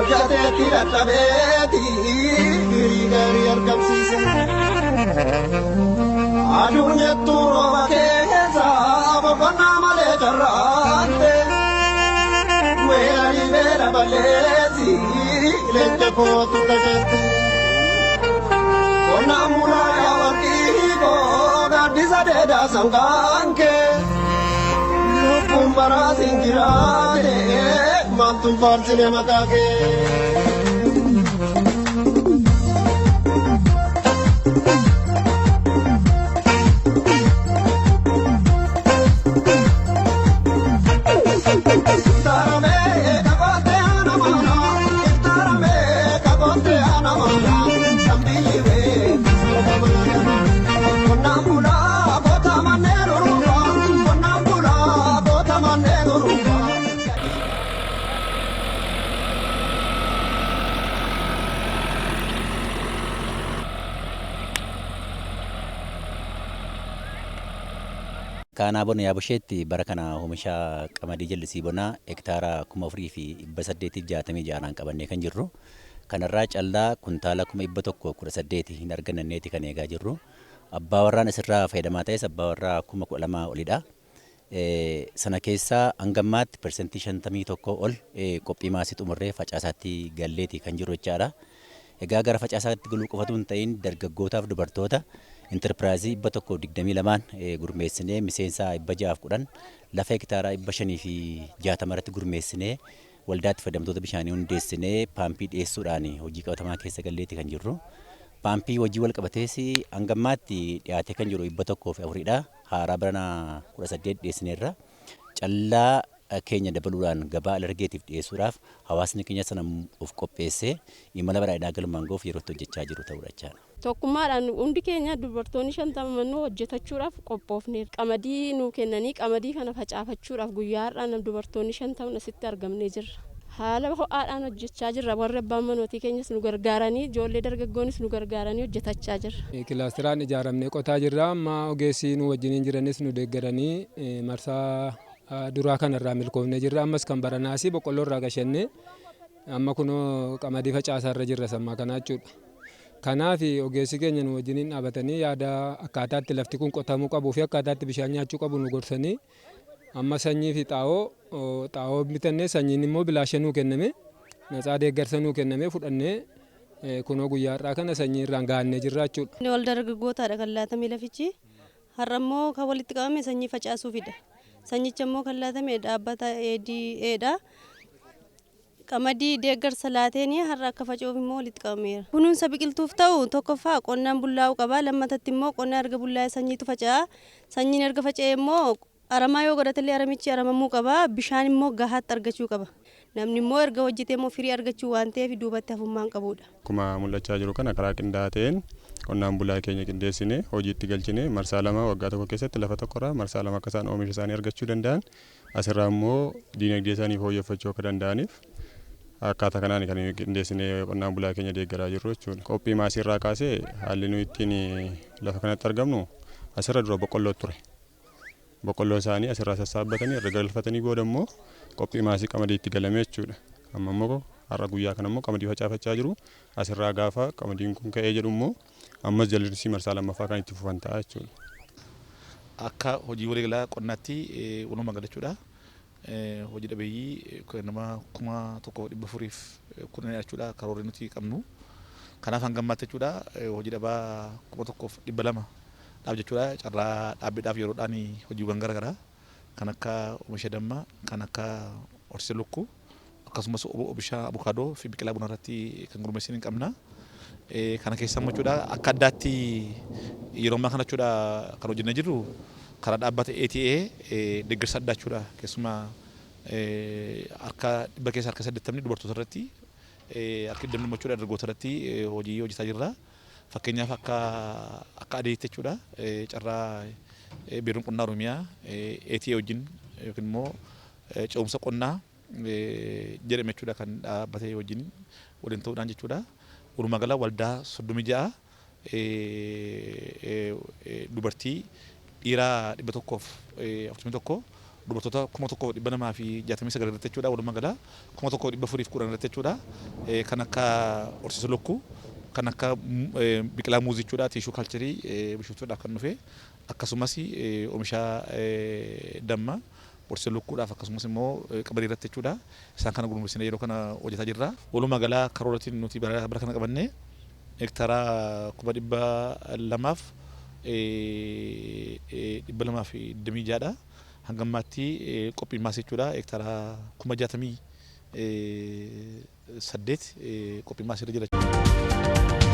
hojjateetti dadhabeeti gaarii argamsiise. Aduun jettu rooba keessa boqonnaa malee carraante. Weerari beela balleessi leenca kootu dhagette. Qonnaan bulaa yaa warqii koo gaaddisa dheedaa sangaanke. Lubbuun baraatiin jiraate maaltuun faarsine maqaa kee. Kana bona yaabusheetti bara kana oomisha qamadii jallisii bonaa hektaara 4,866 qabannee kan jirru. Kanarraa callaa kuntaala 1,118 hin arganneeti kan eegaa jirru. Abbaa warraan asirraa fayyadamaa ta'es abbaa warraa 12,000 olidha. Sana keessaa hangammaatti persentii 51 ol qophii maasii xumurree facaasaatti galleeti kan jiru jechaadha. Egaa gara facaasaatti galuu qofatu hin ta'in dargaggootaaf dubartoota Enterpiraayizii 122 gurmeessinee miseensa 610 lafa hektaara 560 irratti gurmeessinee waldaatti fayyadamtoota bishaanii hundeessinee paampii dhiyeessuudhaan hojii qabatamaa keessa galleeti kan jirru. Paampii hojii wal qabatees hangammaatti dhiyaatee kan jiru 104dha. Haaraa barana 18 dhiyeessineerra. Callaa keenya dabaluudhaan gabaa alergeetiif dhiyeessuudhaaf hawaasni keenya sana of qopheessee imala badhaadhinaa galmaan gahuuf yeroo itti hojjechaa jiru ta'uudha jechaadha. Tokkummaadhaan hundi keenya dubartoonni 50 nu hojjetachuudhaaf qophoofneerra. Qamadii nu kennanii qamadii kana facaafachuudhaaf guyyaa har'aa dubartoonni 50 asitti argamnee jirra. Haala ho'aadhaan hojjechaa jirra. Warra abbaan manootii keenyas nu gargaaranii ijoollee dargaggoonis nu gargaaranii hojjetachaa jirra. Kilaastiraan ijaaramnee qotaa jirra. Amma ogeessi nu wajjiniin jiranis nu deeggaranii marsaa duraa kanarraa milkoofnee jirra. Ammas kan baranaasii boqqolloo irraa gashannee amma kunoo qamadii facaasaarra jirra sammaa kanaa jechuudha. Kanaaf ogeessi keenya nu wajjiniin dhaabatanii yaada akkaataatti lafti kun qotamuu qabuu fi akkaataatti bishaan nyaachuu qabu nu gorsanii amma sanyii fi xaa'oo bitannee sanyiin immoo bilaasha nuu kenname natsaa deeggarsa nuu kenname fudhannee kunoo guyyaa har'aa kana sanyii irraan gaannee jirra jechuudha. Wal dargaggootaadha kan laatamee lafichi har'a immoo kan walitti qabame sanyii facaasuufidha. Sanyicha immoo kan laatamee dhaabbata EDA'dha. Qamadii deeggarsa laateenii har'a akka faca'uuf immoo walitti qabameera. Kunuunsa biqiltuuf ta'u tokkoffaa qonnaan bullaa'uu qaba. Lammatatti immoo qonnaan erga bullaa'e sanyiitu faca'a. Sanyiin erga faca'e immoo aramaa yoo godhatellee aramichi aramamuu qaba. Bishaan immoo gahaatti argachuu qaba. Namni immoo erga hojjetee immoo firii argachuu waan ta'eef duubatti hafummaan qabudha. Akkuma mul'achaa jiru kana karaa qindaa'aa ta'een qonnaan bulaa keenya qindeessinee hojiitti galchinee marsaa lama waggaa tokko keessatti lafa tokkorraa marsaa lama akka isaan oomisha isaanii argachuu danda'an asirraa immoo diinagdee isaanii fooyyeffachuu akka danda'aniif akkaataa kanaan kan qindeessinee qonnaan bulaa keenya deeggaraa jirru jechuudha. Qophii maasii irraa kaasee haalli nuyi ittiin lafa kanatti argamnu asirra dura boqqolloo ture. Boqqolloo isaanii asirraa sassaabbatanii erga galfatanii booda immoo qophii maasii qamadii itti galame jechuudha. Amma immoo har'a guyyaa kana immoo qamadii facaafachaa jiru. Asirraa gaafa qamadiin kun ka'ee jedhu immoo ammas jallisii marsaa lammaffaa kan itti fufan ta'a jechuudha. Akka hojii waliigalaa qonnaatti walumaa galachuudha. Hojii dhabeeyyii nama 1,400 kudhan jechuudha karoorri nuti qabnu. Kanaaf hangammaatti jechuudha hojii dhabaa 1,200 dhaab jechuudha. Carraa dhaabbiidhaaf yeroodhaan hojiiwwan garaagaraa kan akka oomisha dammaa, kan akka horsiisa lukkuu akkasumas oomisha abukaadoo fi biqilaa bunaa irratti kan gurmeessin hin qabna. Kana keessa immoo jechuudha akka addaatti yeroo ammaa kana jechuudha kan hojjennee jirru karaa dhaabbata ETA deeggarsa addaa jechuudha. Keessumaa harka dhibba keessa harka 80 dubartoota irratti harka 20 jechuudha dargaggoota irratti hojii hojjetaa jirra. Fakkeenyaaf akka adeetti jechuudha carraa biiroon qonnaa Oromiyaa ETA wajjin yookiin immoo ce'umsa qonnaa jedhame jechuudha kan dhaabbatee wajjin waliin ta'uudhaan jechuudha. Walumaa gala waldaa 36 dubartii dhiiraa 141 dubartoota 1,269 irratti jechuudha. Walumaa gala 1,410 irratti jechuudha. Kan akka horsiisa lukkuu, kan akka biqilaa muuzii jechuudha. Tiishuu kaalcharii bishooftuudhaaf kan dhufe akkasumas oomisha damma horsiisa lukkuudhaaf akkasumas immoo qamadii irratti jechuudha. Isaan kana gurmeessinee yeroo kana hojjetaa jirra. Walumaa gala karooratiin nuti bara kana qabanne hektara 200 fi 226 hanga ammaatti qophiin maasii jechuudha. Hektara 68 qophiin maasii irra jira.